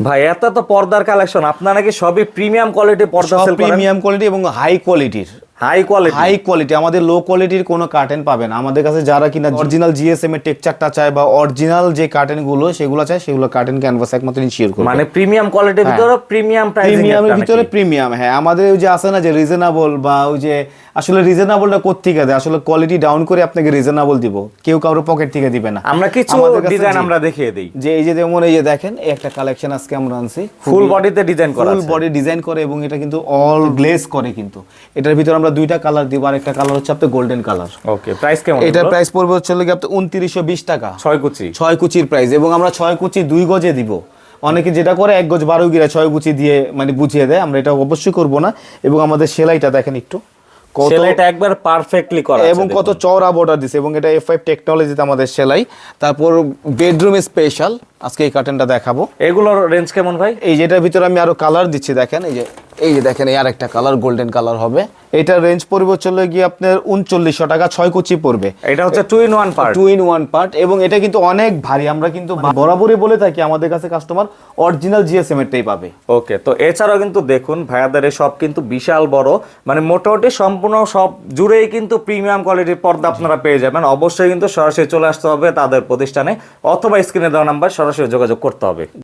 ভাই এত তো পর্দার কালেকশন, আপনারা নাকি সবই প্রিমিয়াম কোয়ালিটি পর্দা সেল করেন? প্রিমিয়াম কোয়ালিটি এবং হাই কোয়ালিটির। হাই কোয়ালিটি, হাই কোয়ালিটি, আমাদের লো কোয়ালিটির কোনো কার্টেন পাবেন না আমাদের কাছে। যারা কিনা অরিজিনাল জিএসএম এর টেক্সচারটা চায় বা অরিজিনাল যে কার্টেন গুলো সেগুলো চায়, সেগুলো কার্টেন ক্যানভাস একমাত্র ইনশিওর করবে। মানে প্রিমিয়াম কোয়ালিটির ভিতরে প্রিমিয়াম প্রাইসিং, প্রিমিয়ামের ভিতরে প্রিমিয়াম। হ্যাঁ, আমাদের ওই যে আছে না যে রিজনেবল, বা ওই যে আসলে রিজনেবলটা কোত্থেকে দেয়, আসলে কোয়ালিটি ডাউন করে আপনাকে রিজনেবল দিব, কেউ কারোর পকেট থেকে দিবে না। আমরা কিছু ডিজাইন আমরা দেখিয়ে দেই, যে এই যে যেমন এই যে দেখেন এই একটা কালেকশন আজকে আমরা আনছি, ফুল বডিতে ডিজাইন করা আছে, ফুল বডি ডিজাইন করে, এবং এটা কিন্তু অল গ্লেজ করে। কিন্তু এটার ভিতরে আমরা দুইটা কালার দিব, আর একটা কালার হচ্ছে আপনার গোল্ডেন কালার। ওকে, প্রাইস কেমন? এটার প্রাইস পড়বে হচ্ছে আপনার 2920 টাকা, 6 কুচি, 6 কুচির প্রাইস। এবং আমরা 6 কুচি 2 গজে দিব। অনেকে যেটা করে 1 গজ 12 গিরা 6 কুচি দিয়ে মানে বুঝিয়ে দেয়, আমরা এটা অবশ্যই করব না। এবং আমাদের সেলাইটা দেখেন একটু, সেলাইটা একবার পারফেক্টলি করা আছে, এবং কত চওড়া বর্ডার দিছে, এবং এটা F5 টেকনোলজিতে আমাদের সেলাই। তারপর বেডরুম স্পেশাল আজকে এই কার্টেনটা দেখাবো। এগুলোর রেঞ্জ কেমন ভাই? এই যেটার ভিতরে আমি আরো কালার দিচ্ছি, দেখেন এই যে দেখেন এই আরেকটা কালার গোল্ডেন কালার হবে। এটার রেঞ্জ পড়বে চলে গিয়ে আপনার 3900 টাকা, 6 কুচি পড়বে। এটা হচ্ছে 2 in 1 পার্ট, 2 in 1 পার্ট। এবং এটা কিন্তু অনেক ভারী, আমরা কিন্তু বরাবরই বলে থাকি আমাদের কাছে কাস্টমার অরিজিনাল জিএসএম এরটাই পাবে। ওকে, তো এছাড়াও কিন্তু দেখুন ভাইয়াদের সব কিন্তু বিশাল বড়, মানে মোটামুটি সম্পূর্ণ সব জুড়েই কিন্তু প্রিমিয়াম কোয়ালিটির পর্দা আপনারা পেয়ে যাবেন। অবশ্যই কিন্তু সরাসরি চলে আসতে হবে তাদের প্রতিষ্ঠানে, অথবা স্ক্রিনে দেওয়া নাম্বার সরাসরি যোগাযোগ করতে হবে।